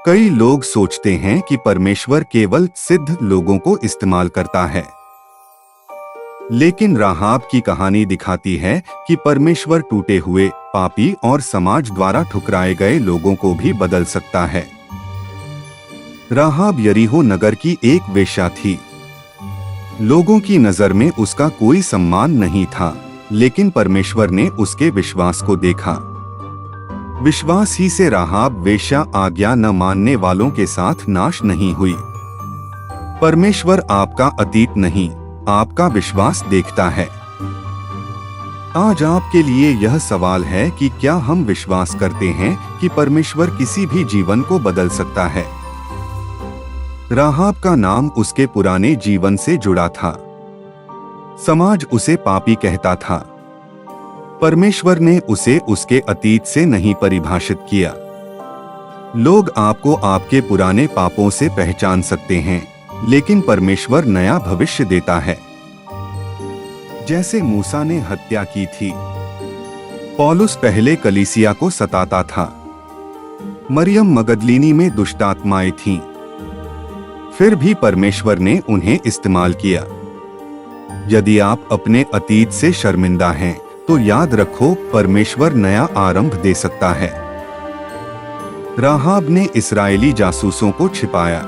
कई लोग सोचते हैं कि परमेश्वर केवल सिद्ध लोगों को इस्तेमाल करता है, लेकिन राहाब की कहानी दिखाती है कि परमेश्वर टूटे हुए, पापी और समाज द्वारा ठुकराए गए लोगों को भी बदल सकता है। राहाब यरीहो नगर की एक वेश्या थी। लोगों की नजर में उसका कोई सम्मान नहीं था, लेकिन परमेश्वर ने उसके विश्वास को देखा। विश्वास ही से राहाब वेश्या आज्ञा न मानने वालों के साथ नाश नहीं हुई। परमेश्वर आपका अतीत नहीं, आपका विश्वास देखता है। आज आपके लिए यह सवाल है कि क्या हम विश्वास करते हैं कि परमेश्वर किसी भी जीवन को बदल सकता है। राहाब का नाम उसके पुराने जीवन से जुड़ा था। समाज उसे पापी कहता था। परमेश्वर ने उसे उसके अतीत से नहीं परिभाषित किया। लोग आपको आपके पुराने पापों से पहचान सकते हैं, लेकिन परमेश्वर नया भविष्य देता है। जैसे मूसा ने हत्या की थी, पौलुस पहले कलीसिया को सताता था, मरियम मगदलीनी में दुष्टात्माएं थीं, फिर भी परमेश्वर ने उन्हें इस्तेमाल किया। यदि आप अपने अतीत से शर्मिंदा हैं, तो याद रखो परमेश्वर नया आरंभ दे सकता है। राहाब ने इस्राएली जासूसों को छिपाया।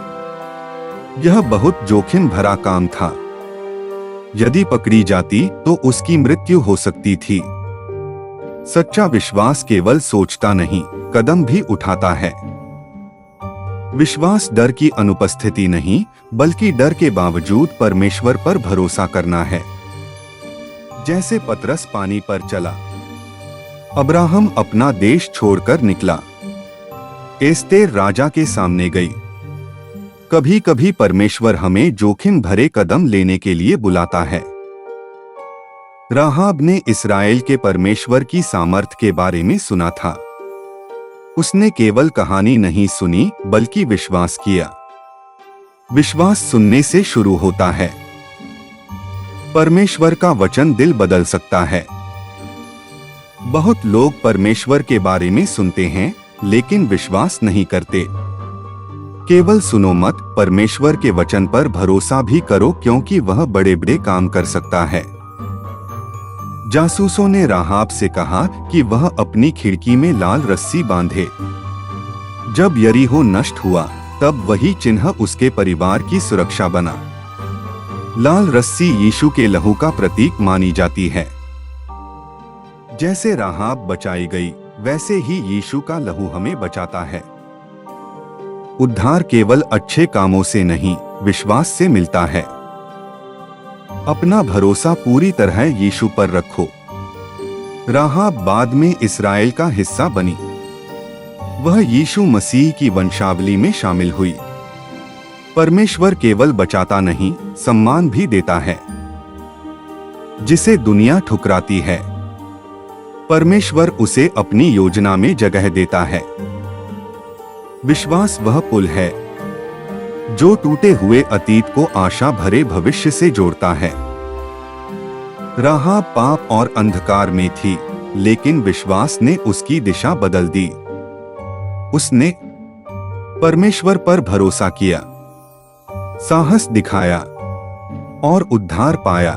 यह बहुत जोखिम भरा काम था। यदि पकड़ी जाती तो उसकी मृत्यु हो सकती थी। सच्चा विश्वास केवल सोचता नहीं, कदम भी उठाता है। विश्वास डर की अनुपस्थिति नहीं, बल्कि डर के बावजूद परमेश्वर पर भरोसा करना है। जैसे पतरस पानी पर चला, अब्राहम अपना देश छोड़कर निकला, एस्तेर राजा के सामने गई। कभी कभी परमेश्वर हमें जोखिम भरे कदम लेने के लिए बुलाता है। राहाब ने इस्राएल के परमेश्वर की सामर्थ के बारे में सुना था। उसने केवल कहानी नहीं सुनी, बल्कि विश्वास किया। विश्वास सुनने से शुरू होता है। परमेश्वर का वचन दिल बदल सकता है। बहुत लोग परमेश्वर के बारे में सुनते हैं, लेकिन विश्वास नहीं करते। केवल सुनो मत, परमेश्वर के वचन पर भरोसा भी करो, क्योंकि वह बड़े बड़े काम कर सकता है। जासूसों ने राहाब से कहा कि वह अपनी खिड़की में लाल रस्सी बांधे। जब यरीहो नष्ट हुआ, तब वही चिन्ह उसके परिवार की सुरक्षा बना। लाल रस्सी यीशु के लहू का प्रतीक मानी जाती है। जैसे राहाब बचाई गई, वैसे ही यीशु का लहू हमें बचाता है। उद्धार केवल अच्छे कामों से नहीं, विश्वास से मिलता है। अपना भरोसा पूरी तरह यीशु पर रखो। राहाब बाद में इस्राएल का हिस्सा बनी। वह यीशु मसीह की वंशावली में शामिल हुई। परमेश्वर केवल बचाता नहीं, सम्मान भी देता है। जिसे दुनिया ठुकराती है, परमेश्वर उसे अपनी योजना में जगह देता है। विश्वास वह पुल है जो टूटे हुए अतीत को आशा भरे भविष्य से जोड़ता है। राहाब पाप और अंधकार में थी, लेकिन विश्वास ने उसकी दिशा बदल दी। उसने परमेश्वर पर भरोसा किया, साहस दिखाया और उद्धार पाया।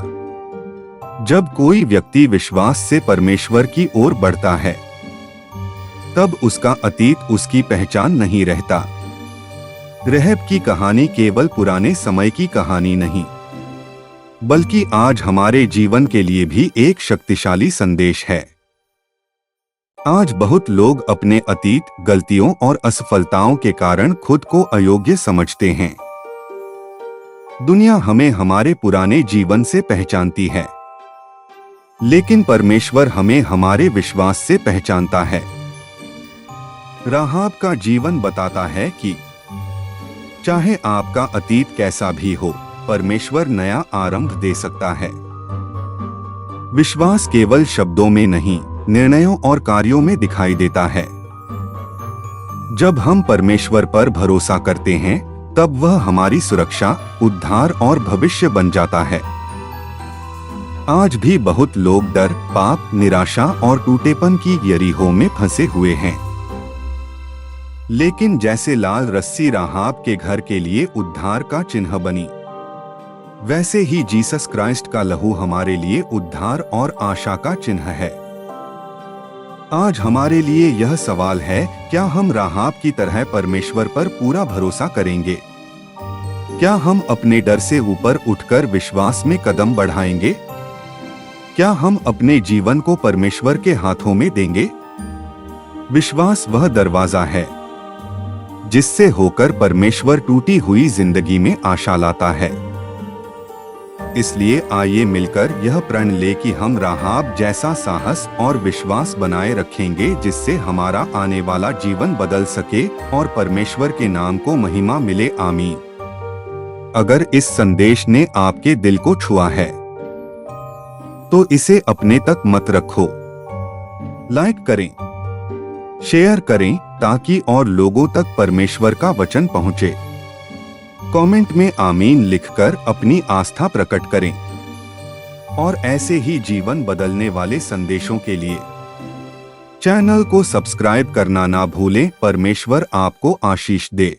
जब कोई व्यक्ति विश्वास से परमेश्वर की ओर बढ़ता है, तब उसका अतीत उसकी पहचान नहीं रहता। रहब की कहानी केवल पुराने समय की कहानी नहीं, बल्कि आज हमारे जीवन के लिए भी एक शक्तिशाली संदेश है। आज बहुत लोग अपने अतीत, गलतियों और असफलताओं के कारण खुद को अयोग्य समझते हैं। दुनिया हमें हमारे पुराने जीवन से पहचानती है, लेकिन परमेश्वर हमें हमारे विश्वास से पहचानता है। राहाब का जीवन बताता है कि चाहे आपका अतीत कैसा भी हो, परमेश्वर नया आरंभ दे सकता है। विश्वास केवल शब्दों में नहीं, निर्णयों और कार्यों में दिखाई देता है। जब हम परमेश्वर पर भरोसा करते हैं, तब वह हमारी सुरक्षा, उद्धार और भविष्य बन जाता है। आज भी बहुत लोग डर, पाप, निराशा और टूटेपन की यरीहो में फंसे हुए हैं। लेकिन जैसे लाल रस्सी राहाब के घर के लिए उद्धार का चिन्ह बनी, वैसे ही जीसस क्राइस्ट का लहू हमारे लिए उद्धार और आशा का चिन्ह है। आज हमारे लिए यह सवाल है, क्या हम राहाब की तरह परमेश्वर पर पूरा भरोसा करेंगे? क्या हम अपने डर से ऊपर उठकर विश्वास में कदम बढ़ाएंगे? क्या हम अपने जीवन को परमेश्वर के हाथों में देंगे? विश्वास वह दरवाजा है जिससे होकर परमेश्वर टूटी हुई जिंदगी में आशा लाता है। इसलिए आइए मिलकर यह प्रण ले कि हम राहाब जैसा साहस और विश्वास बनाए रखेंगे, जिससे हमारा आने वाला जीवन बदल सके और परमेश्वर के नाम को महिमा मिले। आमीन। अगर इस संदेश ने आपके दिल को छुआ है तो इसे अपने तक मत रखो। लाइक करें, शेयर करें ताकि और लोगों तक परमेश्वर का वचन पहुंचे। कमेंट में आमीन लिखकर अपनी आस्था प्रकट करें और ऐसे ही जीवन बदलने वाले संदेशों के लिए चैनल को सब्सक्राइब करना ना भूलें। परमेश्वर आपको आशीष दे।